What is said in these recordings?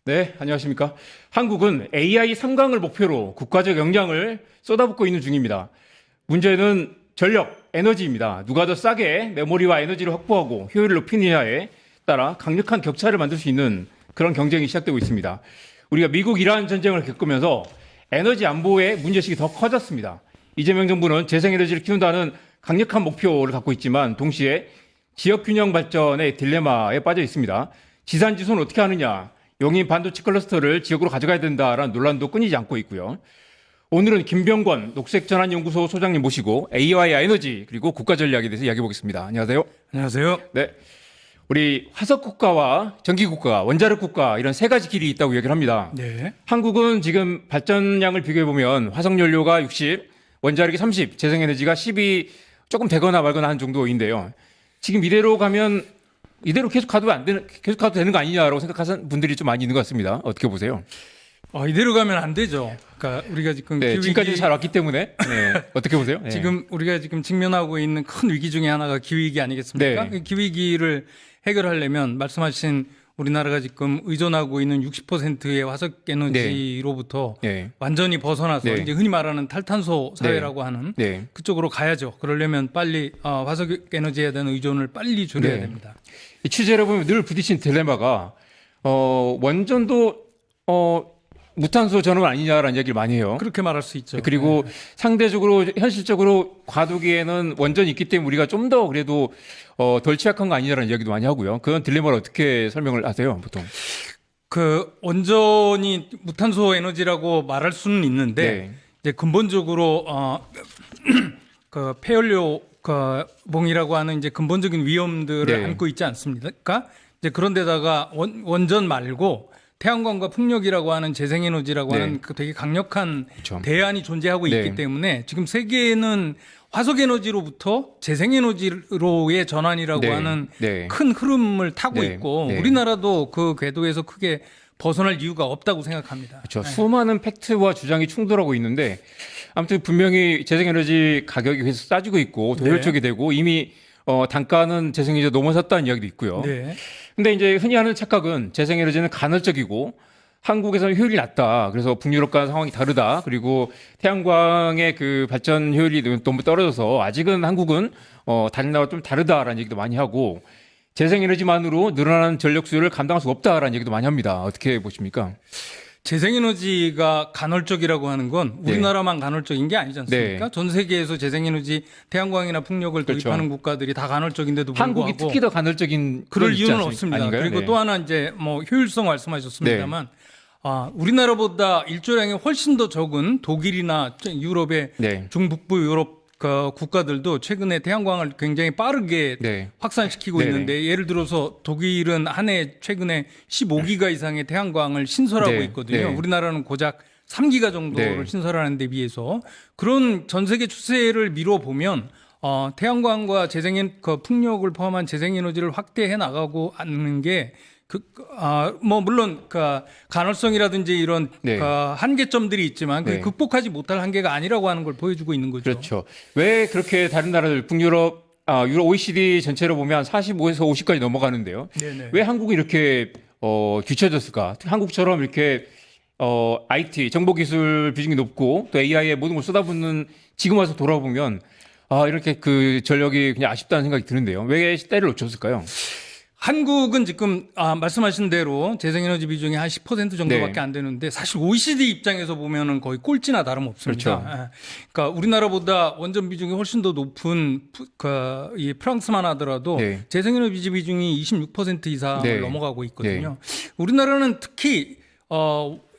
네, 안녕하십니까. 한국은 AI 3강을 목표로 국가적 역량을 쏟아붓고 있는 중입니다. 문제는 전력, 에너지입니다. 누가 더 싸게 메모리와 에너지를 확보하고 효율을 높이느냐에 따라 강력한 격차를 만들 수 있는 그런 경쟁이 시작되고 있습니다. 우리가 미국 이란 전쟁을 겪으면서 에너지 안보의 문제의식이 더 커졌습니다. 이재명 정부는 재생에너지를 키운다는 강력한 목표를 갖고 있지만 동시에 지역균형 발전의 딜레마에 빠져 있습니다. 지산지소는 어떻게 하느냐, 용인 반도체 클러스터를 지역으로 가져가야 된다라는 논란도 끊이지 않고 있고요. 오늘은 김병권 녹색전환연구소 소장님 모시고 AI와 에너지 그리고 국가전략에 대해서 이야기해 보겠습니다. 안녕하세요. 안녕하세요. 네, 우리 화석국가와 전기국가, 원자력국가 이런 세 가지 길이 있다고 얘기를 합니다. 네. 한국은 지금 발전량을 비교해 보면 화석연료가 60, 원자력이 30, 재생에너지가 10이 조금 되거나 말거나 한 정도인데요. 지금 이대로 가면 이대로 계속 가도 계속 가도 되는 거 아니냐라고 생각하는 분들이 좀 많이 있는 것 같습니다. 어떻게 보세요? 이대로 가면 안 되죠. 그러니까 우리가 지금 네, 기후위기, 지금까지 잘 왔기 때문에 네, 어떻게 보세요? 네. 지금 우리가 지금 직면하고 있는 큰 위기 중에 하나가 기후위기 아니겠습니까? 네. 그 기후위기를 해결하려면 말씀하신 우리나라가 지금 의존하고 있는 60%의 화석에너지로부터 네. 완전히 벗어나서 네. 이제 흔히 말하는 탈탄소 사회라고 하는 네. 그쪽으로 가야죠. 그러려면 빨리 화석에너지에 대한 의존을 빨리 줄여야 네. 됩니다. 이 취재를 보면 늘 부딪힌 딜레마가 원전도 무탄소 전원 아니냐라는 얘기를 많이 해요. 그렇게 말할 수 있죠. 그리고 네. 상대적으로 현실적으로 과도기에는 원전이 있기 때문에 우리가 좀 더 그래도 덜 취약한 거 아니냐라는 이야기도 많이 하고요. 그런 딜레마를 어떻게 설명을 하세요, 보통? 그 원전이 무탄소 에너지라고 말할 수는 있는데 네. 이제 근본적으로 그 폐연료 그 봉이라고 하는 이제 근본적인 위험들을 네. 안고 있지 않습니까? 이제 그런데다가 원전 말고 태양광과 풍력이라고 하는 재생에너지라고 네. 하는 그 되게 강력한 그렇죠. 대안이 존재하고 네. 있기 때문에 지금 세계에는 화석에너지로부터 재생에너지로의 전환이라고 네. 하는 네. 큰 흐름을 타고 네. 있고 네. 우리나라도 그 궤도에서 크게 벗어날 이유가 없다고 생각합니다. 그렇죠. 수많은 팩트와 주장이 충돌하고 있는데 아무튼 분명히 재생에너지 가격이 계속 싸지고 있고 더 네. 효율적이 되고 이미 단가는 재생에너지 넘어섰다는 이야기도 있고요. 네. 근데 이제 흔히 하는 착각은 재생에너지는 간헐적이고 한국에서는 효율이 낮다. 그래서 북유럽과 상황이 다르다. 그리고 태양광의 그 발전 효율이 너무 떨어져서 아직은 한국은 다른 나라와 좀 다르다라는 얘기도 많이 하고 재생에너지만으로 늘어나는 전력 수요를 감당할 수 없다라는 얘기도 많이 합니다. 어떻게 보십니까? 재생에너지가 간헐적이라고 하는 건 우리나라만 간헐적인 게 아니지 않습니까? 네. 전 세계에서 재생에너지, 태양광이나 풍력을 그렇죠. 도입하는 국가들이 다 간헐적인데도 불구하고 한국이 특히 더 간헐적인 그럴 건 있지 이유는 않습니까? 없습니다. 아닌가요? 그리고 네. 또 하나 이제 뭐 효율성 말씀하셨습니다만 우리나라보다 일조량이 훨씬 더 적은 독일이나 유럽의 네. 중북부 유럽 그 국가들도 최근에 태양광을 굉장히 빠르게 네. 확산시키고 네네. 있는데 예를 들어서 독일은 한 해 최근에 15기가 이상의 태양광을 신설하고 네. 있거든요. 네. 우리나라는 고작 3기가 정도를 네. 신설하는 데 비해서 그런 전 세계 추세를 미뤄 보면 태양광과 그 풍력을 포함한 재생에너지를 확대해 나가고 하는 게 뭐 물론 그 간헐성이라든지 이런 네. 그 한계점들이 있지만 그게 네. 극복하지 못할 한계가 아니라고 하는 걸 보여주고 있는 거죠. 그렇죠. 왜 그렇게 다른 나라들 북유럽 유럽 OECD 전체로 보면 45에서 50까지 넘어가는데요. 네네. 왜 한국이 이렇게 뒤처졌을까? 한국처럼 이렇게 IT 정보기술 비중이 높고 또 AI에 모든 걸 쏟아붓는 지금 와서 돌아보면 이렇게 그 전력이 그냥 아쉽다는 생각이 드는데요. 왜 때를 놓쳤을까요? 한국은 지금 말씀하신 대로 재생에너지 비중이 한 10% 정도밖에 네. 안 되는데 사실 OECD 입장에서 보면은 거의 꼴찌나 다름없습니다. 그렇죠. 그러니까 우리나라보다 원전 비중이 훨씬 더 높은 이 프랑스만 하더라도 네. 재생에너지 비중이 26% 이상을 네. 넘어가고 있거든요. 우리나라는 특히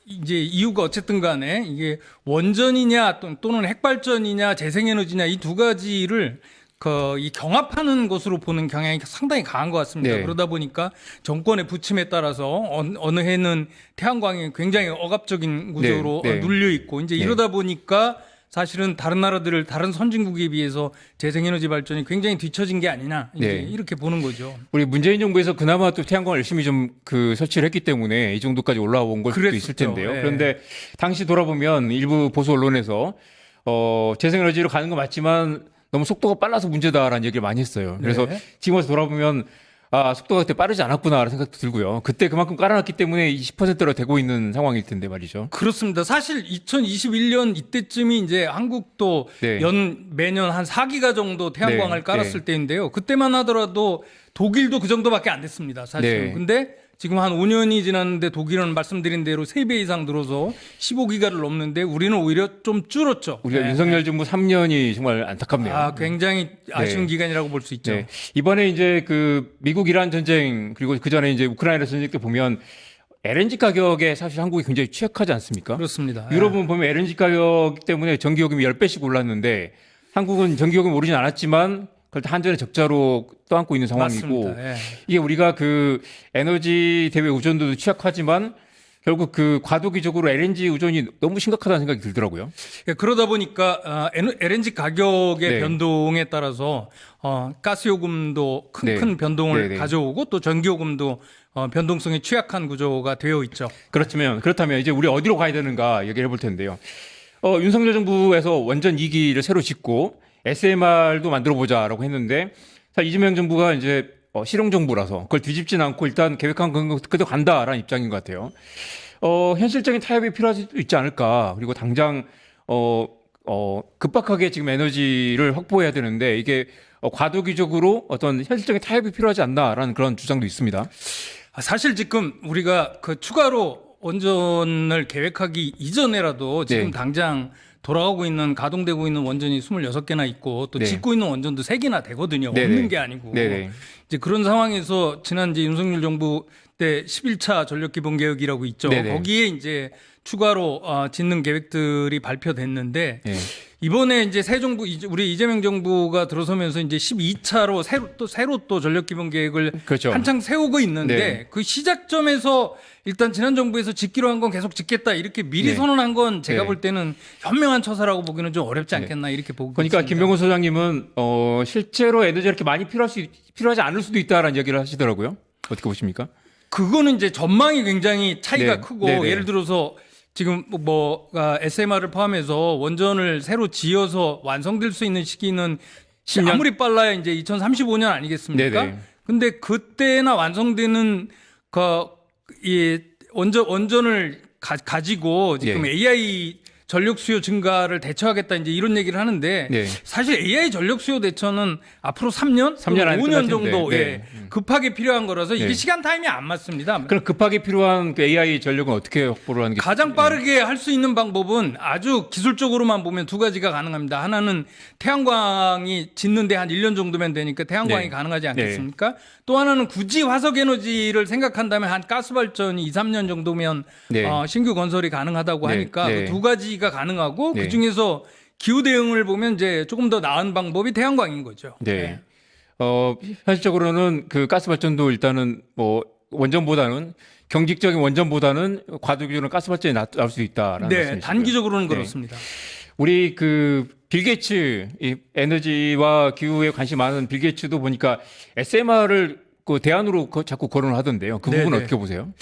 이제 이유가 어쨌든 간에 이게 원전이냐 또는 핵발전이냐 재생에너지냐 이 두 가지를 이 경합하는 것으로 보는 경향이 상당히 강한 것 같습니다. 네. 그러다 보니까 정권의 부침에 따라서 어느 해는 태양광이 굉장히 억압적인 구조로 네. 네. 눌려 있고 이제 네. 이러다 보니까 사실은 다른 선진국에 비해서 재생에너지 발전이 굉장히 뒤처진 게 아니냐 이제 네. 이렇게 보는 거죠. 우리 문재인 정부에서 그나마 또 태양광을 열심히 좀 설치를 했기 때문에 이 정도까지 올라온 걸 수도 있을 그랬었죠. 텐데요. 네. 그런데 당시 돌아보면 일부 보수 언론에서 재생에너지로 가는 건 맞지만 너무 속도가 빨라서 문제다라는 얘기를 많이 했어요. 그래서 네. 지금 와서 돌아보면 속도가 그때 빠르지 않았구나라는 생각도 들고요. 그때 그만큼 깔아놨기 때문에 20%로 되고 있는 상황일 텐데 말이죠. 그렇습니다. 사실 2021년 이때쯤이 이제 한국도 네. 매년 한 4기가 정도 태양광을 네, 깔았을 네. 때인데요. 그때만 하더라도 독일도 그 정도밖에 안 됐습니다. 사실은. 네. 근데 지금 한 5년이 지났는데 독일은 말씀드린 대로 3배 이상 들어서 15기가를 넘는데 우리는 오히려 좀 줄었죠. 우리가 네. 윤석열 정부 3년이 정말 안타깝네요. 굉장히 아쉬운 네. 기간이라고 볼 수 있죠. 네. 이번에 이제 그 미국 이란 전쟁 그리고 그 전에 이제 우크라이나 전쟁 때 보면 LNG 가격에 사실 한국이 굉장히 취약하지 않습니까? 그렇습니다. 유럽은 보면 LNG 가격 때문에 전기요금이 10배씩 올랐는데 한국은 전기요금이 오르진 않았지만 그래도 한전의 적자로 떠안고 있는 상황이고 맞습니다. 예. 이게 우리가 그 에너지 대외 의존도도 취약하지만 결국 그 과도기적으로 LNG 의존이 너무 심각하다는 생각이 들더라고요. 예, 그러다 보니까 LNG 가격의 네. 변동에 따라서 가스 요금도 큰 네. 변동을 네, 네. 가져오고 또 전기 요금도 변동성이 취약한 구조가 되어 있죠. 그렇다면 이제 우리 어디로 가야 되는가 얘기를 해볼 텐데요. 윤석열 정부에서 원전 2기를 새로 짓고 SMR도 만들어 보자라고 했는데 사실 이재명 정부가 이제 실용 정부라서 그걸 뒤집진 않고 일단 계획한 그대로 간다라는 입장인 것 같아요. 현실적인 타협이 필요할 수도 있지 않을까. 그리고 당장 급박하게 지금 에너지를 확보해야 되는데 이게 과도기적으로 어떤 현실적인 타협이 필요하지 않나라는 그런 주장도 있습니다. 사실 지금 우리가 그 추가로 원전을 계획하기 이전에라도 지금 네. 당장 돌아가고 있는 가동되고 있는 원전이 26개나 있고 또 네. 짓고 있는 원전도 3개나 되거든요. 네네. 없는 게 아니고. 네네. 이제 그런 상황에서 지난 이제 윤석열 정부 때 11차 전력 기본 계획이라고 있죠. 네네. 거기에 이제 추가로 짓는 계획들이 발표됐는데 네. 이번에 이제 새 정부 우리 이재명 정부가 들어서면서 이제 12차로 새로 또 전력 기본 계획을 그렇죠. 한창 세우고 있는데 네. 그 시작점에서 일단 지난 정부에서 짓기로 한 건 계속 짓겠다 이렇게 미리 네. 선언한 건 제가 네. 볼 때는 현명한 처사라고 보기는 좀 어렵지 않겠나 이렇게 보고 그러니까 있습니다. 김병훈 소장님은 실제로 에너지가 이렇게 많이 필요하지 않을 수도 있다라는 얘기를 하시더라고요. 어떻게 보십니까? 그거는 이제 전망이 굉장히 차이가 네. 크고 네네. 예를 들어서 지금 SMR을 포함해서 원전을 새로 지어서 완성될 수 있는 시기는 10년? 아무리 빨라야 이제 2035년 아니겠습니까? 네네. 근데 그때나 완성되는 이 원전을 가지고 지금 예. AI 전력 수요 증가를 대처하겠다 이제 이런 얘기를 하는데 네. 사실 AI 전력 수요 대처는 앞으로 3년, 3년 안에 5년 끝날 정도 텐데. 예, 급하게 필요한 거라서 이게 네. 시간 타임이 안 맞습니다. 그럼 급하게 필요한 그 AI 전력은 어떻게 확보를 하는 게 가장 빠르게 할 수 있는 방법은 아주 기술적으로만 보면 두 가지가 가능합니다. 하나는 태양광이 짓는데 한 1년 정도면 되니까 태양광이 네. 가능하지 않겠습니까? 또 하나는 굳이 화석 에너지를 생각한다면 한 가스 발전이 2, 3년 정도면 네. 신규 건설이 가능하다고 네. 하니까 네. 그 두 가지가 가능하고 네. 그중에서 기후 대응을 보면 이제 조금 더 나은 방법이 태양광인 거죠. 네. 현실적으로는 그 가스 발전도 일단은 원전보다는 경직적인 원전보다는 과도기적으로 가스 발전이 나올 수 있다라는 네, 말씀이시고요. 단기적으로는 네. 그렇습니다. 우리 그 빌 게이츠 이 에너지와 기후에 관심 많은 빌 게이츠도 보니까 SMR을 그 대안으로 자꾸 거론을 하던데요. 그 부분은 네네. 어떻게 보세요?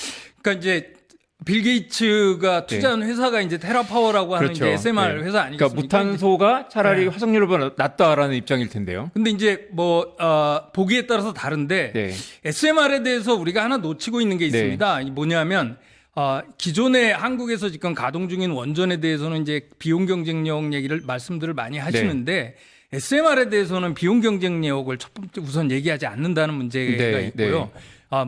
그러니까 이제 빌 게이츠가 투자한 회사가 이제 테라파워라고 하는 그렇죠. 이제 SMR 네. 회사 아니겠습니까? 그러니까 무탄소가 차라리 네. 화석연료보다 낫다라는 입장일 텐데요. 근데 이제 보기에 따라서 다른데 네. SMR에 대해서 우리가 하나 놓치고 있는 게 네. 있습니다. 뭐냐면 기존에 한국에서 지금 가동 중인 원전에 대해서는 이제 비용 경쟁력 얘기를 말씀들을 많이 하시는데 SMR에 대해서는 비용 경쟁력을 첫 번째 우선 얘기하지 않는다는 문제가 네. 있고요.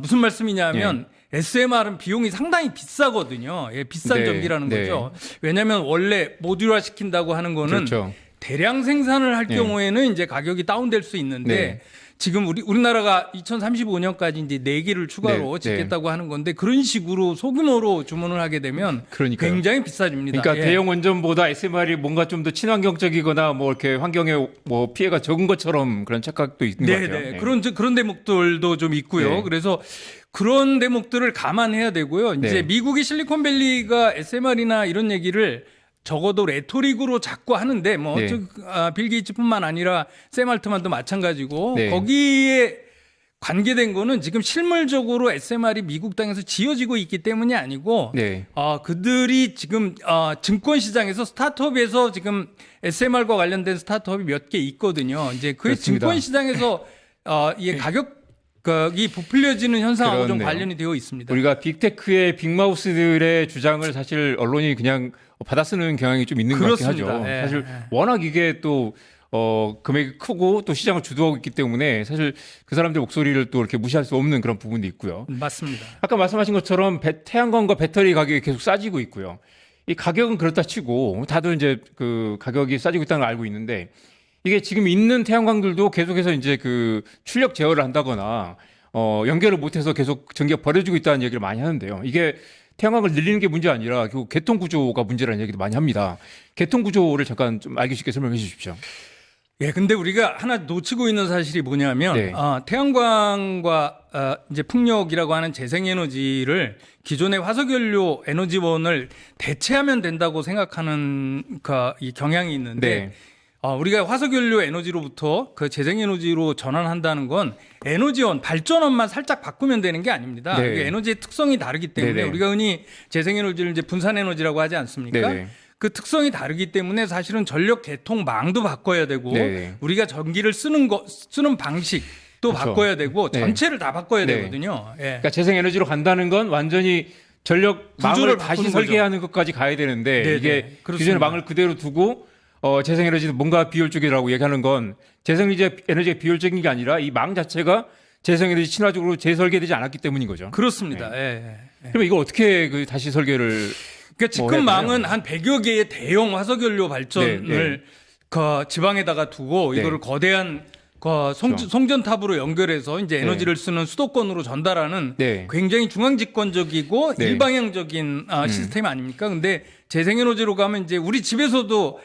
무슨 말씀이냐면 SMR은 비용이 상당히 비싸거든요. 예, 비싼 네. 전기라는 네. 거죠. 왜냐하면 원래 모듈화 시킨다고 하는 거는 그렇죠. 대량 생산을 할 네. 경우에는 이제 가격이 다운될 수 있는데 네. 지금 우리나라가 2035년까지 이제 4개를 추가로 네. 짓겠다고 하는 건데 그런 식으로 소규모로 주문을 하게 되면 그러니까요. 굉장히 비싸집니다. 그러니까 예. 대형 원전보다 SMR이 뭔가 좀 더 친환경적이거나 이렇게 환경에 피해가 적은 것처럼 그런 착각도 있는 것 같아요. 네. 그런 대목들도 좀 있고요. 네. 그래서 그런 대목들을 감안해야 되고요. 이제 네. 미국이 실리콘밸리가 SMR이나 이런 얘기를 적어도 레토릭으로 자꾸 하는데 네. 빌 게이츠뿐만 아니라 샘 알트만도 마찬가지고 네. 거기에 관계된 거는 지금 실물적으로 SMR이 미국 땅에서 지어지고 있기 때문이 아니고 네. 그들이 지금 증권 시장에서 스타트업에서 지금 SMR과 관련된 스타트업이 몇 개 있거든요. 이제 그 그렇습니다. 증권 시장에서 이게 가격 이 부풀려지는 현상하고 좀 그렇네요. 관련이 되어 있습니다. 우리가 빅테크의 빅마우스들의 주장을 사실 언론이 그냥 받아쓰는 경향이 좀 있는 것 같긴 그렇습니다. 하죠. 예, 사실 예. 워낙 이게 또 금액이 크고 또 시장을 주도하고 있기 때문에 사실 그 사람들 목소리를 또 이렇게 무시할 수 없는 그런 부분도 있고요. 맞습니다. 아까 말씀하신 것처럼 태양광과 배터리 가격이 계속 싸지고 있고요. 이 가격은 그렇다 치고 다들 이제 그 가격이 싸지고 있다는 걸 알고 있는데 이게 지금 있는 태양광들도 계속해서 이제 그 출력 제어를 한다거나 연결을 못해서 계속 전기가 버려지고 있다는 얘기를 많이 하는데요. 이게 태양광을 늘리는 게 문제 아니라 결국 개통 구조가 문제라는 얘기도 많이 합니다. 개통 구조를 잠깐 좀 알기 쉽게 설명해 주십시오. 예, 근데 우리가 하나 놓치고 있는 사실이 뭐냐면 네. 태양광과 이제 풍력이라고 하는 재생에너지를 기존의 화석연료 에너지원을 대체하면 된다고 생각하는 이 경향이 있는데 네. 우리가 화석연료 에너지로부터 그 재생에너지로 전환한다는 건 에너지원, 발전원만 살짝 바꾸면 되는 게 아닙니다. 네. 이게 에너지의 특성이 다르기 때문에 네네. 우리가 흔히 재생에너지를 이제 분산에너지라고 하지 않습니까? 네네. 그 특성이 다르기 때문에 사실은 전력 개통망도 바꿔야 되고 네네. 우리가 전기를 쓰는 방식도 그렇죠. 바꿔야 되고 네. 전체를 다 바꿔야 네. 되거든요. 예. 그러니까 재생에너지로 간다는 건 완전히 전력 구조를 망을 다시 바꾸는 설계하는 것까지 가야 되는데 네네. 이게 그렇습니다. 기존의 망을 그대로 두고 재생에너지도 뭔가 비효율적이라고 얘기하는 건 재생에너지가 비효율적인 게 아니라 이 망 자체가 재생에너지 친화적으로 재설계되지 않았기 때문인 거죠. 그렇습니다. 예. 그러면 이거 어떻게 그 다시 설계를 그러니까 뭐 해야 직급망은 되나요? 한 100여 개의 대형 화석연료 발전을 네. 그 지방에다가 두고 네. 이거를 거대한 그렇죠. 송전탑으로 연결해서 이제 에너지를 쓰는 수도권으로 전달하는 네. 굉장히 중앙집권적이고 네. 일방향적인 시스템 아닙니까? 근데 재생에너지로 가면 이제 우리 집에서도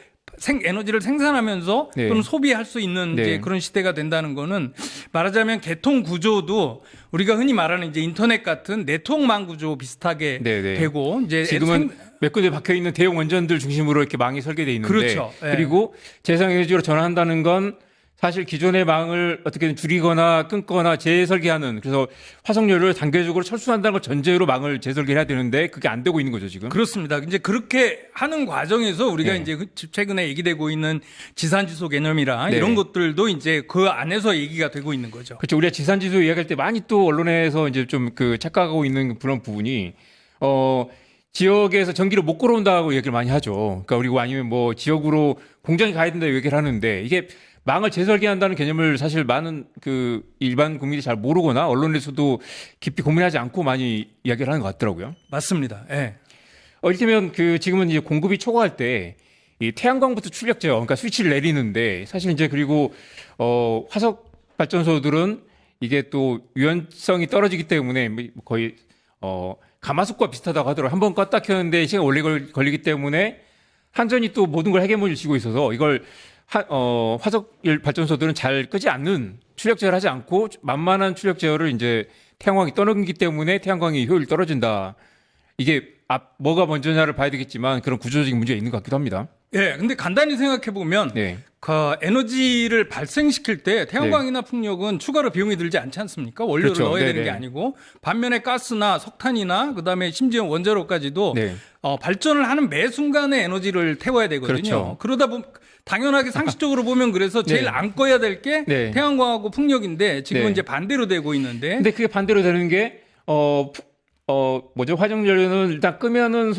에너지를 생산하면서 네. 또는 소비할 수 있는 네. 이제 그런 시대가 된다는 거는 말하자면 개통 구조도 우리가 흔히 말하는 이제 인터넷 같은 네트워크망 구조 비슷하게 네, 네. 되고 이제 지금은 몇 군데 박혀 있는 대형 원전들 중심으로 이렇게 망이 설계돼 있는데 그렇죠. 예. 그리고 재생에너지로 전환한다는 건 사실 기존의 망을 어떻게든 줄이거나 끊거나 재설계하는 그래서 화석연료를 단계적으로 철수한다는 걸 전제로 망을 재설계해야 되는데 그게 안 되고 있는 거죠 지금. 그렇습니다. 이제 그렇게 하는 과정에서 우리가 네. 이제 최근에 얘기되고 있는 지산지소 개념이랑 네. 이런 것들도 이제 그 안에서 얘기가 되고 있는 거죠. 그렇죠. 우리가 지산지수 이야기할 때 많이 또 언론에서 이제 좀 그 착각하고 있는 그런 부분이 지역에서 전기를 못 끌어온다고 얘기를 많이 하죠. 그러니까 그리고 아니면 뭐 지역으로 공장이 가야 된다 얘기를 하는데 이게 망을 재설계한다는 개념을 사실 많은 그 일반 국민이 잘 모르거나 언론에서도 깊이 고민하지 않고 많이 이야기를 하는 것 같더라고요. 맞습니다. 예. 이를테면 그 지금은 이제 공급이 초과할 때 이 태양광부터 출력 제어, 그러니까 스위치를 내리는데 사실 이제 그리고 화석 발전소들은 이게 또 유연성이 떨어지기 때문에 거의 가마솥과 비슷하다고 하더라고요. 한번 껐다 켰는데 시간 오래 걸리기 때문에 한전이 또 모든 걸 헤게모니를 쥐고 있어서 이걸 화석 발전소들은 잘 끄지 않는 출력 제어를 하지 않고 만만한 출력 제어를 이제 태양광이 떠넘기기 때문에 태양광이 효율이 떨어진다. 이게 뭐가 먼저냐를 봐야 되겠지만 그런 구조적인 문제가 있는 것 같기도 합니다. 예. 근데 간단히 생각해 보면 네. 그 에너지를 발생시킬 때 태양광이나 풍력은 추가로 비용이 들지 않지 않습니까? 원료를 그렇죠. 넣어야 되는 네네. 게 아니고 반면에 가스나 석탄이나 그다음에 심지어 원자로까지도 네. 발전을 하는 매 순간에 에너지를 태워야 되거든요. 그렇죠. 그러다 보면 당연하게 상식적으로 보면 그래서 제일 네. 안 꺼야 될 게 네. 태양광하고 풍력인데 지금은 네. 이제 반대로 되고 있는데 근데 그게 반대로 되는 게 화석연료는 일단 끄면은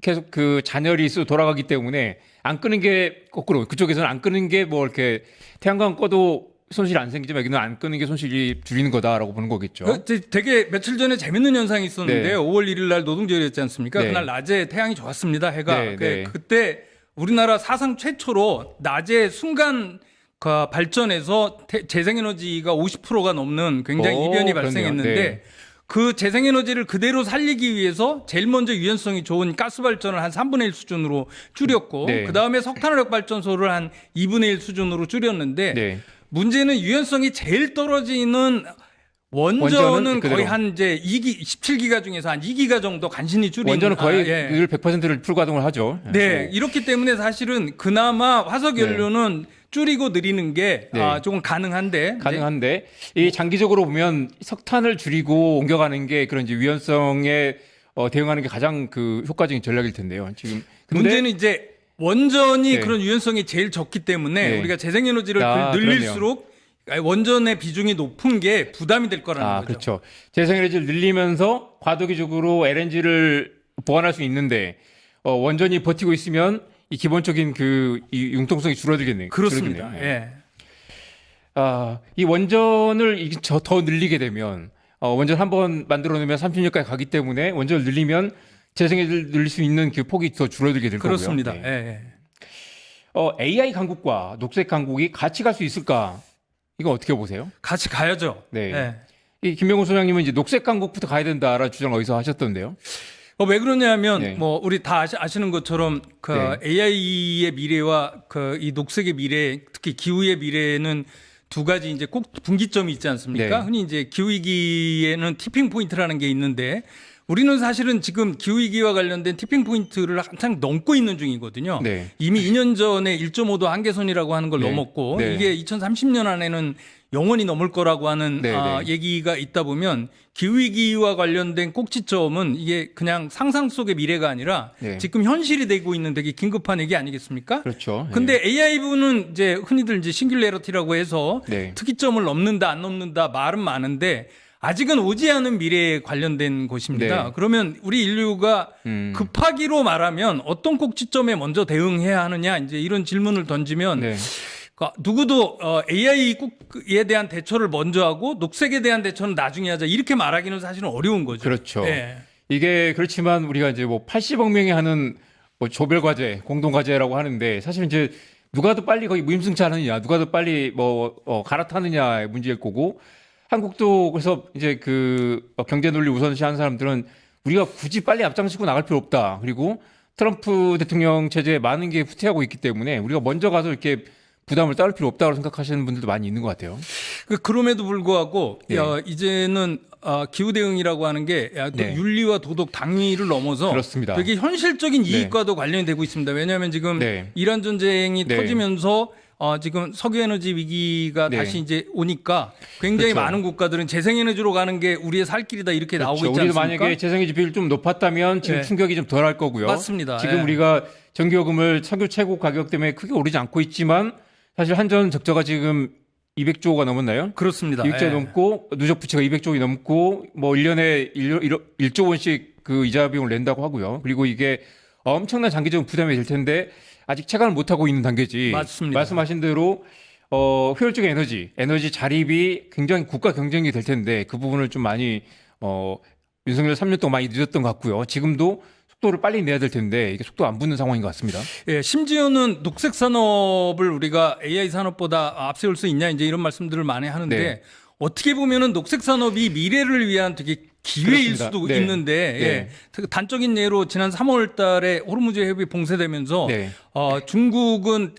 계속 그 잔열이 돌아가기 때문에 안 끄는 게 거꾸로 그쪽에서는 안 끄는 게 뭐 이렇게 태양광 꺼도 손실이 안 생기지만 여기는 안 끄는 게 손실이 줄이는 거다라고 보는 거겠죠. 되게 며칠 전에 재밌는 현상이 있었는데 네. 5월 1일 날 노동절이었지 않습니까? 네. 그날 낮에 태양이 좋았습니다. 해가 네, 네. 그때 우리나라 사상 최초로 낮에 순간 그 발전에서 재생에너지가 50%가 넘는 굉장히 이변이 그렇네요. 발생했는데 네. 그 재생에너지를 그대로 살리기 위해서 제일 먼저 유연성이 좋은 가스 발전을 한 3분의 1 수준으로 줄였고 네. 그다음에 석탄화력 발전소를 한 2분의 1 수준으로 줄였는데 네. 문제는 유연성이 제일 떨어지는 원전은 원전은 그대로. 거의 한 이제 2기 17기가 중에서 한 2기가 정도 간신히 줄인 원전은 거의 예. 늘 100%를 풀가동을 하죠. 네, 이렇게 때문에 사실은 그나마 화석 연료는 줄이고 늘리는 게 네. 조금 가능한데 가능한데 이 장기적으로 보면 석탄을 줄이고 옮겨가는 게 그런 이제 유연성에 대응하는 게 가장 그 효과적인 전략일 텐데요. 지금 근데 문제는 이제 원전이 네. 그런 유연성이 제일 적기 때문에 네. 우리가 재생에너지를 아, 늘릴수록 원전의 비중이 높은 게 부담이 될 거라는 거죠. 그렇죠. 재생에너지를 늘리면서 과도기적으로 LNG를 보완할 수 있는데 원전이 버티고 있으면 이 기본적인 이 융통성이 줄어들겠네요. 그렇습니다. 줄어들겠네요. 예. 이 원전을 더 늘리게 되면 원전 한 번 만들어 놓으면 30년까지 가기 때문에 원전을 늘리면 재생에너지를 늘릴 수 있는 그 폭이 더 줄어들게 될 거고요. 그렇습니다. 네. 예. AI 강국과 녹색 강국이 같이 갈 수 있을까? 이거 어떻게 보세요? 같이 가야죠. 네. 예. 이 김명훈 소장님은 이제 녹색 강국부터 가야 된다라는 주장을 어디서 하셨던데요? 왜 그러냐면 네. 뭐 우리 다 아시는 것처럼 그 네. AI의 미래와 그 이 녹색의 미래, 특히 기후의 미래는 두 가지 이제 꼭 분기점이 있지 않습니까? 네. 흔히 이제 기후 위기에는 티핑 포인트라는 게 있는데 우리는 사실은 지금 기후 위기와 관련된 티핑 포인트를 한창 넘고 있는 중이거든요. 네. 이미 2년 전에 1.5도 한계선이라고 하는 걸 네. 넘었고 네. 이게 2030년 안에는 영원히 넘을 거라고 하는 네, 네. 얘기가 있다 보면 기후위기와 관련된 꼭지점은 이게 그냥 상상 속의 미래가 아니라 네. 지금 현실이 되고 있는 되게 긴급한 얘기 아니겠습니까? 그렇죠. 네. 근데 AI부는 이제 흔히들 이제 싱귤레러티라고 해서 네. 특이점을 넘는다 안 넘는다 말은 많은데 아직은 오지 않은 미래에 관련된 것입니다. 네. 그러면 우리 인류가 급하기로 말하면 어떤 꼭지점에 먼저 대응해야 하느냐 이제 이런 질문을 던지면 네. 누구도 AI에 대한 대처를 먼저 하고 녹색에 대한 대처는 나중에 하자 이렇게 말하기는 사실은 어려운 거죠. 그렇죠. 예. 이게 그렇지만 우리가 이제 뭐 80억 명이 하는 뭐 조별 과제, 공동 과제라고 하는데 사실 이제 누가 더 빨리 거의 무임승차하느냐, 누가 더 빨리 갈아타느냐의 문제일 거고 한국도 그래서 이제 경제 논리 우선시하는 사람들은 우리가 굳이 빨리 앞장서고 나갈 필요 없다. 그리고 트럼프 대통령 체제에 많은 게 후퇴하고 있기 때문에 우리가 먼저 가서 이렇게 부담을 따를 필요 없다고 생각하시는 분들도 많이 있는 것 같아요. 그럼에도 불구하고 네. 이제는 기후 대응이라고 하는 게 네. 윤리와 도덕 당위를 넘어서 그렇습니다. 되게 현실적인 이익과도 관련이 되고 있습니다. 왜냐하면 지금 네. 이란 전쟁이 네. 터지면서 지금 석유에너지 위기가 네. 다시 이제 오니까 굉장히 그렇죠. 많은 국가들은 재생에너지로 가는 게 우리의 살 길이다 이렇게 나오고 있지 우리도 않습니까? 만약에 재생에너지 비율이 좀 높았다면 지금 네. 충격이 좀 덜 할 거고요. 맞습니다. 지금 예. 우리가 전기요금을 석유 최고 가격 때문에 크게 오르지 않고 있지만 사실 한전 적자가 지금 200조가 넘었나요? 그렇습니다. 유익자 예. 넘고 누적 부채가 200조이 넘고 뭐 1년에 1조 원씩 그 이자 비용을 낸다고 하고요. 그리고 이게 엄청난 장기적인 부담이 될 텐데 아직 체감을 못 하고 있는 단계지. 맞습니다. 말씀하신 대로 효율적인 에너지 자립이 굉장히 국가 경쟁이 될 텐데 그 부분을 좀 많이 윤석열 3년 동안 많이 늦었던 것 같고요. 지금도 속도를 빨리 내야 될 텐데 이게 속도가 안 붙는 상황인 것 같습니다. 예, 심지어는 녹색 산업을 우리가 AI 산업보다 앞세울 수 있냐 이제 이런 말씀들을 많이 하는데 네. 어떻게 보면은 녹색 산업이 미래를 위한 되게 기회일 그렇습니다. 수도 네. 있는데 네. 예, 단적인 예로 지난 3월 달에 호르무즈 해협이 봉쇄되면서 네. 중국은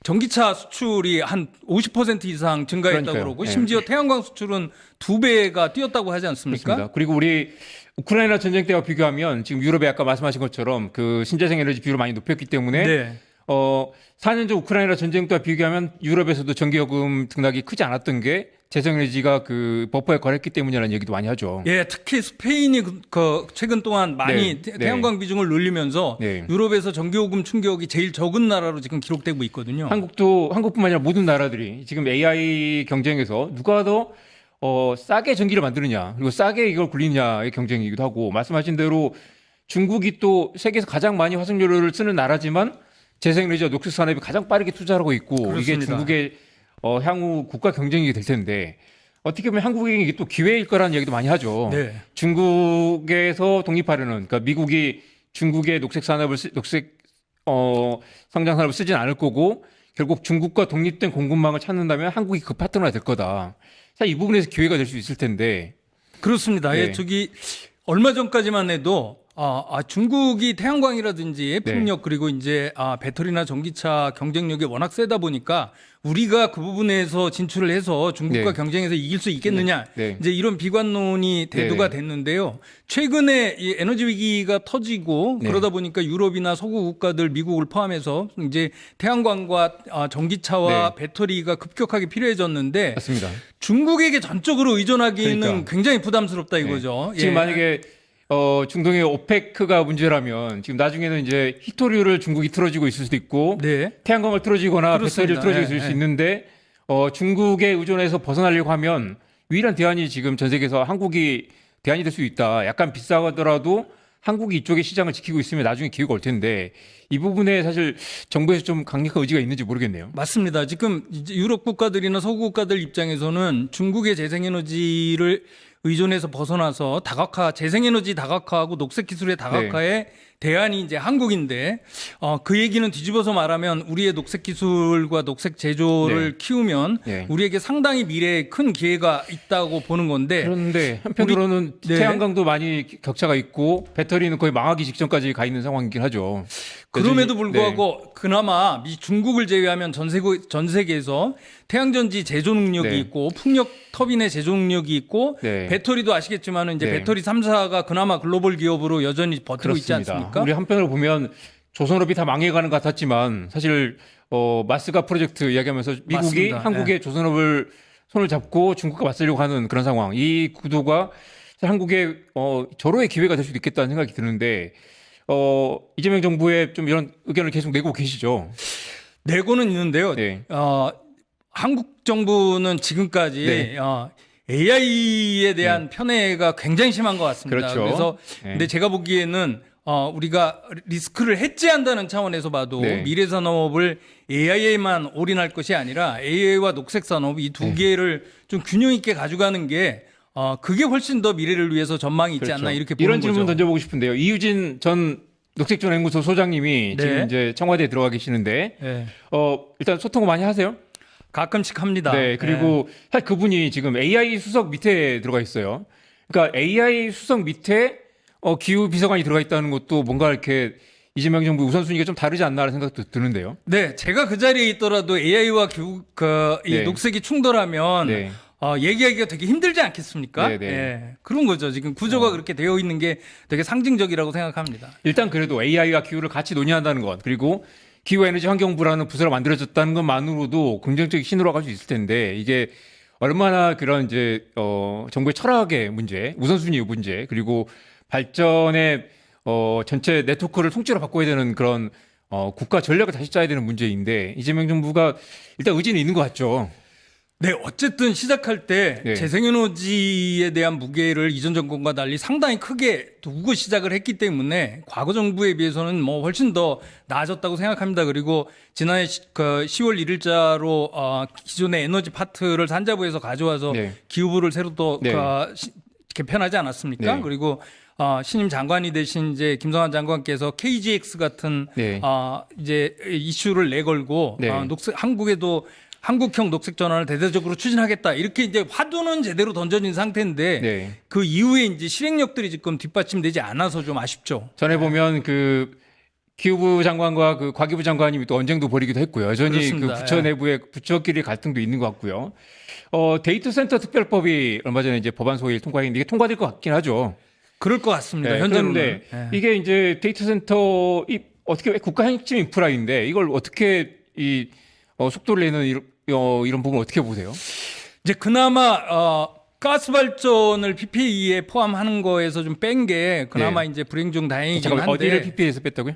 전기차 수출이 한 50% 이상 증가했다고 그러니까요. 그러고 네. 심지어 태양광 수출은 2배가 뛰었다고 하지 않습니까? 그렇습니다. 그리고 우리 우크라이나 전쟁 때와 비교하면 지금 유럽에 아까 말씀하신 것처럼 그 신재생 에너지 비율을 많이 높였기 때문에 네. 4년 전 우크라이나 전쟁 때와 비교하면 유럽에서도 전기요금 등락이 크지 않았던 게 재생에너지가 그 버퍼에 걸렸기 때문이라는 얘기도 많이 하죠. 예, 특히 스페인이 최근 동안 많이 네, 태양광 비중을 늘리면서 네. 유럽에서 전기요금 충격이 제일 적은 나라로 지금 기록되고 있거든요. 한국뿐만 아니라 모든 나라들이 지금 AI 경쟁에서 누가 더 싸게 전기를 만드느냐 그리고 싸게 이걸 굴리느냐의 경쟁이기도 하고 말씀하신 대로 중국이 또 세계에서 가장 많이 화석연료를 쓰는 나라지만 재생에너지와 녹색 산업이 가장 빠르게 투자하고 있고 그렇습니다. 이게 중국의 향후 국가 경쟁이 될 텐데 어떻게 보면 한국에게 이게 또 기회일 거라는 얘기도 많이 하죠. 네. 중국에서 독립하려는 그러니까 미국이 중국의 녹색 성장 산업을 쓰진 않을 거고 결국 중국과 독립된 공급망을 찾는다면 한국이 그 파트너가 될 거다. 사실 이 부분에서 기회가 될 수 있을 텐데. 그렇습니다. 네. 예, 얼마 전까지만 해도 중국이 태양광이라든지 풍력 그리고 이제 배터리나 전기차 경쟁력이 워낙 세다 보니까 우리가 그 부분에서 진출을 해서 중국과 네. 경쟁해서 이길 수 있겠느냐 네. 이제 이런 비관론이 대두가 네. 됐는데요. 최근에 이 에너지 위기가 터지고 네. 그러다 보니까 유럽이나 서구 국가들 미국을 포함해서 이제 태양광과 전기차와 네. 배터리가 급격하게 필요해졌는데 맞습니다. 중국에게 전적으로 의존하기는 그러니까. 굉장히 부담스럽다 이거죠. 지금 예. 만약에 중동의 오페크가 문제라면 지금 나중에는 이제 히토류를 중국이 틀어지고 있을 수도 있고 네. 태양광을 틀어지거나 그렇습니다. 배터리를 틀어지고 예, 있을 수 예. 있는데 중국에 의존해서 벗어나려고 하면 유일한 대안이 지금 전 세계에서 한국이 대안이 될 수 있다. 약간 비싸더라도 한국이 이쪽의 시장을 지키고 있으면 나중에 기회가 올 텐데 이 부분에 사실 정부에서 좀 강력한 의지가 있는지 모르겠네요. 맞습니다. 지금 이제 유럽 국가들이나 서구 국가들 입장에서는 중국의 재생에너지를 의존해서 벗어나서 다각화, 재생에너지 다각화하고 녹색 기술의 다각화의 대안이 이제 한국인데, 그 얘기는 뒤집어서 말하면 우리의 녹색 기술과 녹색 제조를 키우면 네. 우리에게 상당히 미래에 큰 기회가 있다고 보는 건데, 그런데 한편으로는 태양광도 많이 격차가 있고 배터리는 거의 망하기 직전까지 가 있는 상황이긴 하죠. 그럼에도 불구하고 그나마 중국을 제외하면 전 세계에서 태양전지 제조 능력이 있고 풍력 터빈의 제조 능력이 있고 배터리도 아시겠지만 이제 배터리 3사가 그나마 글로벌 기업으로 여전히 버티고 있지 않습니까? 우리 한편으로 보면 조선업이 다 망해가는 것 같았지만 사실 마스가 프로젝트 이야기하면서 미국이 맞습니다. 한국의 조선업을 손을 잡고 중국과 맞서려고 하는 그런 상황. 이 구도가 한국의 절호의 기회가 될 수도 있겠다는 생각이 드는데 이재명 정부의 좀 이런 의견을 계속 내고 계시죠. 내고는 있는데요. 한국 정부는 지금까지 AI에 대한 편애가 굉장히 심한 것 같습니다. 그렇죠. 그래서 근데 제가 보기에는 우리가 리스크를 해지한다는 차원에서 봐도 미래 산업을 AI에만 올인할 것이 아니라 AI와 녹색 산업 이 두 개를 좀 균형 있게 가져가는 게 그게 훨씬 더 미래를 위해서 전망이 있지 않나 이렇게 보는 이런 거죠. 질문 던져보고 싶은데요. 이유진 전 녹색전연구소 소장님이 지금 이제 청와대에 들어가 계시는데 일단 소통을 많이 하세요? 가끔씩 합니다. 네, 그리고 사실 그분이 지금 AI 수석 밑에 들어가 있어요. 그러니까 AI 수석 밑에 기후 비서관이 들어가 있다는 것도 뭔가 이렇게 이재명 정부 우선순위가 좀 다르지 않나라는 생각도 드는데요. 네, 제가 그 자리에 있더라도 AI와 이 녹색이 충돌하면 얘기하기가 되게 힘들지 않겠습니까? 그런 거죠. 지금 구조가 그렇게 되어 있는 게 되게 상징적이라고 생각합니다. 일단 그래도 AI와 기후를 같이 논의한다는 것, 그리고 기후에너지환경부라는 부서가 만들어졌다는 것만으로도 긍정적인 신호라고 할 수 있을 텐데 이게 얼마나 그런 이제 정부의 철학의 문제, 우선순위 문제, 그리고 발전의 전체 네트워크를 통째로 바꿔야 되는 그런 국가 전략을 다시 짜야 되는 문제인데 이재명 정부가 일단 의지는 있는 것 같죠. 네, 어쨌든 시작할 때 재생에너지에 대한 무게를 이전 정권과 달리 상당히 크게 두고 시작을 했기 때문에 과거 정부에 비해서는 뭐 훨씬 더 나아졌다고 생각합니다. 그리고 지난해 10월 1일자로 기존의 에너지 파트를 산자부에서 가져와서 기후부를 새로 또 개편하지 않았습니까? 그리고 신임 장관이 되신 이제 김성환 장관께서 KGX 같은 이제 이슈를 내걸고 한국에도 한국형 녹색 전환을 대대적으로 추진하겠다. 이렇게 이제 화두는 제대로 던져진 상태인데 그 이후에 이제 실행력들이 지금 뒷받침되지 않아서 좀 아쉽죠. 전에 보면 그 기후부 장관과 그 과기부 장관이 또 언쟁도 벌이기도 했고요. 여전히 그렇습니다. 그 부처 내부의 부처끼리 갈등도 있는 것 같고요. 데이터 센터 특별법이 얼마 전에 이제 법안 소위를 통과했는데 이게 통과될 것 같긴 하죠. 그럴 것 같습니다. 현재는. 이게 이제 데이터 센터 어떻게 국가 핵심 인프라인데 이걸 어떻게 속도를 내는 이런 부분 어떻게 보세요? 이제 그나마 가스 발전을 PPA에 포함하는 거에서 좀 뺀 게 그나마 이제 불행 중 다행이긴 한데. 어디를 PPA에서 뺐다고요?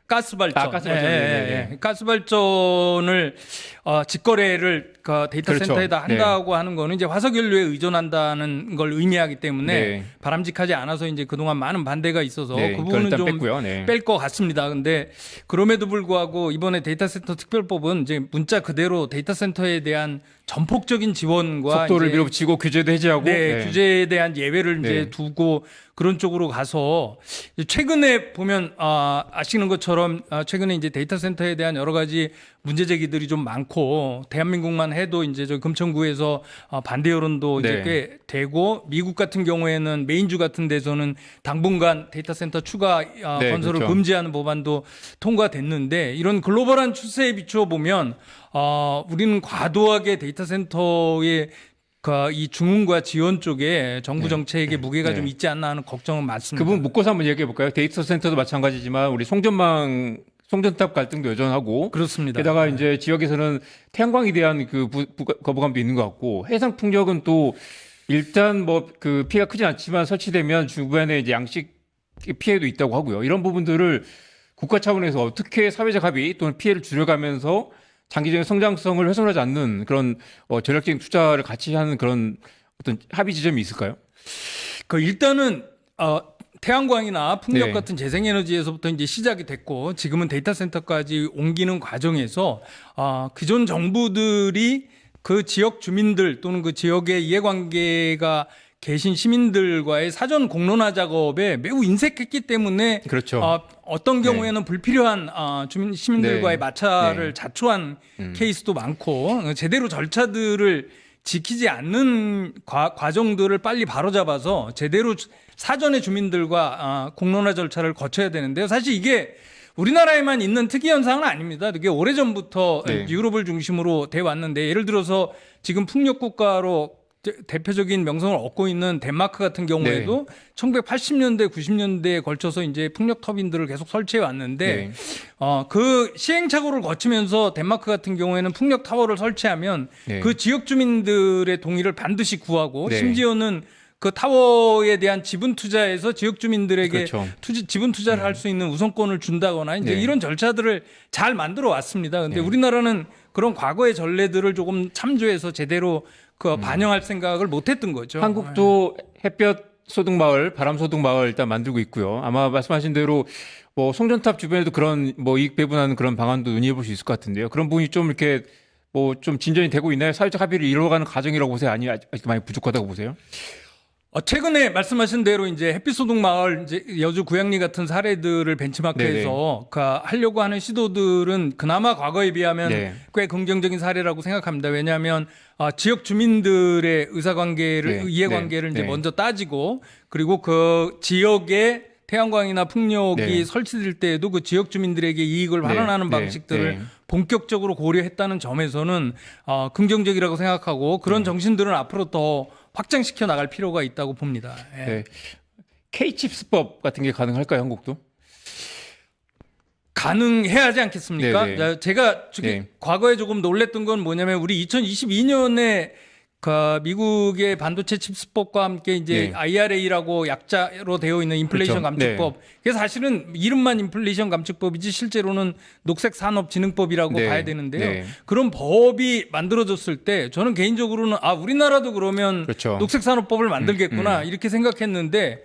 가스 발전. 가스 발전. 가스 발전을 직거래를 데이터 센터에다 한다고 하는 거는 이제 화석연료에 의존한다는 걸 의미하기 때문에 바람직하지 않아서 이제 그동안 많은 반대가 있어서 그 부분은 좀 뺄 것 같습니다. 근데 그럼에도 불구하고 이번에 데이터 센터 특별법은 이제 문자 그대로 데이터 센터에 대한 전폭적인 지원과 속도를 밀어붙이고 규제도 해제하고 규제에 대한 예외를 이제 두고 그런 쪽으로 가서 최근에 보면 아시는 것처럼 최근에 이제 데이터 센터에 대한 여러 가지 문제 제기들이 좀 많고 대한민국만 해도 이제 저 금천구에서 반대 여론도 이제 꽤 되고 미국 같은 경우에는 메인주 같은 데서는 당분간 데이터 센터 추가 건설을 금지하는 법안도 통과됐는데 이런 글로벌한 추세에 비추어 보면 우리는 과도하게 데이터 센터의 이 중흥과 지원 쪽에 정부 정책의 무게가 좀 있지 않나 하는 걱정은 많습니다. 그분 묶어서 한번 얘기해 볼까요? 데이터 센터도 마찬가지지만 우리 송전탑 갈등도 여전하고 그렇습니다. 게다가 이제 지역에서는 태양광에 대한 그 거부감도 있는 것 같고 해상 풍력은 또 일단 뭐 그 피해가 크지 않지만 설치되면 주변에 이제 양식 피해도 있다고 하고요. 이런 부분들을 국가 차원에서 어떻게 사회적 합의 또는 피해를 줄여가면서 장기적인 성장성을 훼손하지 않는 그런 전략적인 투자를 같이 하는 그런 어떤 합의 지점이 있을까요? 그 일단은 태양광이나 풍력 네. 같은 재생에너지에서부터 이제 시작이 됐고 지금은 데이터 센터까지 옮기는 과정에서 기존 정부들이 그 지역 주민들 또는 그 지역의 이해관계가 계신 시민들과의 사전 공론화 작업에 매우 인색했기 때문에 그렇죠. 어떤 경우에는 불필요한 시민들과의 네. 마찰을 네. 자초한 케이스도 많고 제대로 절차들을 지키지 않는 과정들을 빨리 바로잡아서 제대로 사전에 주민들과 공론화 절차를 거쳐야 되는데요. 사실 이게 우리나라에만 있는 특이 현상은 아닙니다. 이게 오래전부터 네. 유럽을 중심으로 돼 왔는데 예를 들어서 지금 풍력 국가로 대표적인 명성을 얻고 있는 덴마크 같은 경우에도 1980년대, 90년대에 걸쳐서 이제 풍력 터빈들을 계속 설치해 왔는데 그 시행착오를 거치면서 덴마크 같은 경우에는 풍력 타워를 설치하면 그 지역 주민들의 동의를 반드시 구하고 심지어는 그 타워에 대한 지분 투자에서 지역 주민들에게 그렇죠. 지분 투자를 할 수 있는 우선권을 준다거나 이제 이런 절차들을 잘 만들어 왔습니다. 근데 우리나라는 그런 과거의 전례들을 조금 참조해서 제대로 반영할 생각을 못 했던 거죠. 한국도 햇볕 소득 마을, 바람 소득 마을 일단 만들고 있고요. 아마 말씀하신 대로 뭐 송전탑 주변에도 그런 뭐 이익 배분하는 그런 방안도 논의해 볼 수 있을 것 같은데요. 그런 부분이 좀 이렇게 뭐 좀 진전이 되고 있나요? 사회적 합의를 이루어가는 과정이라고 보세요? 아니면 아직 많이 부족하다고 보세요? 최근에 말씀하신 대로 이제 햇빛소득 마을, 이제 여주 구양리 같은 사례들을 벤치마크해서 하려고 하는 시도들은 그나마 과거에 비하면 꽤 긍정적인 사례라고 생각합니다. 왜냐하면 지역 주민들의 의사관계를 이해관계를 이제 먼저 따지고 그리고 그 지역에 태양광이나 풍력이 설치될 때에도 그 지역 주민들에게 이익을 환원하는 방식들을 본격적으로 고려했다는 점에서는 긍정적이라고 생각하고 그런 정신들은 앞으로 더 확장시켜 나갈 필요가 있다고 봅니다. K칩스법 같은 게 가능할까요, 한국도? 가능해야 하지 않겠습니까? 제가 과거에 조금 놀랬던 건 뭐냐면 우리 2022년에 미국의 반도체 칩스법과 함께 이제 IRA라고 약자로 되어 있는 인플레이션 감축법. 그래서 사실은 이름만 인플레이션 감축법이지 실제로는 녹색산업진흥법이라고 봐야 되는데요. 그런 법이 만들어졌을 때 저는 개인적으로는 우리나라도 그러면 녹색산업법을 만들겠구나 이렇게 생각했는데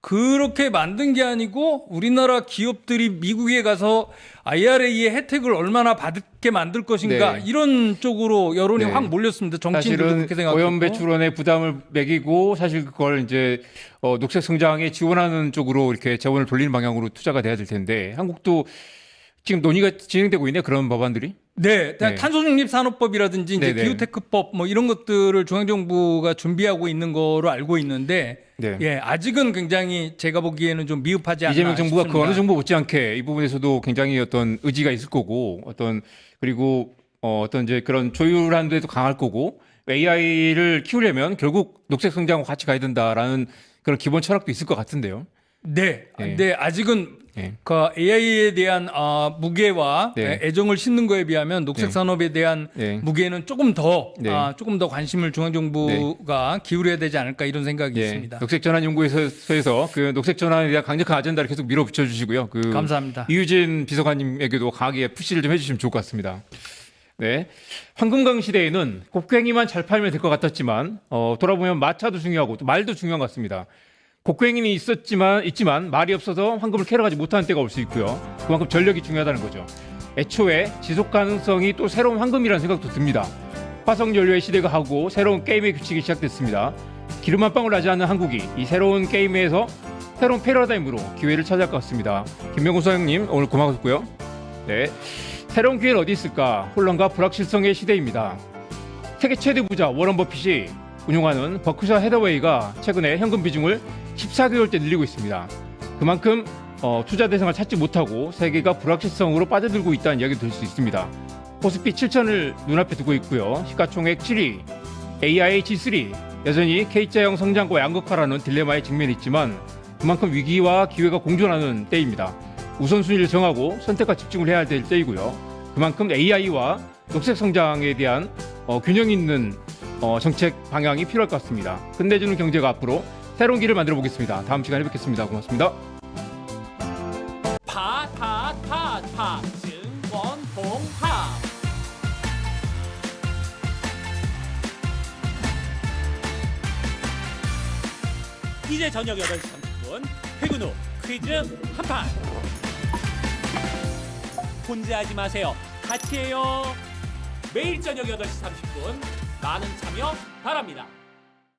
그렇게 만든 게 아니고 우리나라 기업들이 미국에 가서 IRA의 혜택을 얼마나 받게 만들 것인가 이런 쪽으로 여론이 확 몰렸습니다. 정치인들도 그렇게 생각했고. 오염 배출원의 부담을 매기고 사실 그걸 이제 녹색 성장에 지원하는 쪽으로 이렇게 재원을 돌리는 방향으로 투자가 돼야 될 텐데 한국도 지금 논의가 진행되고 있네 그런 법안들이? 탄소중립산업법이라든지 이제 기후테크법 뭐 이런 것들을 중앙정부가 준비하고 있는 거로 알고 있는데 아직은 굉장히 제가 보기에는 좀 미흡하지 않나 이재명 정부가 싶습니다. 그 어느 정부 못지않게 이 부분에서도 굉장히 어떤 의지가 있을 거고 그리고 어떤 이제 그런 조율하는 데도 강할 거고 AI를 키우려면 결국 녹색 성장과 같이 가야 된다라는 그런 기본 철학도 있을 것 같은데요. 근데 아직은 그 AI에 대한 무게와 애정을 싣는 거에 비하면 녹색 산업에 대한 무게는 조금 더 관심을 중앙정부가 기울여야 되지 않을까 이런 생각이 있습니다. 녹색전환연구소에서 그 녹색전환에 대한 강력한 아젠다를 계속 밀어붙여 주시고요. 감사합니다. 이유진 비서관님에게도 강하게 푸시를 좀 해주시면 좋을 것 같습니다. 황금강 시대에는 곡괭이만 잘 팔면 될 것 같았지만 돌아보면 마차도 중요하고 또 말도 중요한 것 같습니다. 곡괭이는 있지만 말이 없어서 황금을 캐러 가지 못하는 때가 올 수 있고요. 그만큼 전력이 중요하다는 거죠. 애초에 지속 가능성이 또 새로운 황금이라는 생각도 듭니다. 화석 연료의 시대가 하고 새로운 게임의 규칙이 시작됐습니다. 기름 한 방울 나지 않는 한국이 이 새로운 게임에서 새로운 패러다임으로 기회를 찾아갈 것 같습니다. 김명구 소장님 오늘 고마웠고요. 새로운 기회는 어디 있을까? 혼란과 불확실성의 시대입니다. 세계 최대 부자 워런 버핏이 운용하는 버크셔 해더웨이가 최근에 현금 비중을 14개월째 늘리고 있습니다. 그만큼 투자 대상을 찾지 못하고 세계가 불확실성으로 빠져들고 있다는 이야기도 들 수 있습니다. 코스피 7천을 눈앞에 두고 있고요. 시가총액 7위, AI G3 여전히 K자형 성장과 양극화라는 딜레마에 직면해 있지만 그만큼 위기와 기회가 공존하는 때입니다. 우선순위를 정하고 선택과 집중을 해야 될 때이고요. 그만큼 AI와 녹색 성장에 대한 균형 있는 정책 방향이 필요할 것 같습니다. 끝내주는 경제가 앞으로 새로운 길을 만들어 보겠습니다. 다음 시간에 뵙겠습니다. 고맙습니다. 증권봉합 이제 저녁 8시 30분 퇴근 후 퀴즈 한판. 혼자 하지 마세요. 같이 해요. 매일 저녁 8시 30분 많은 참여 바랍니다.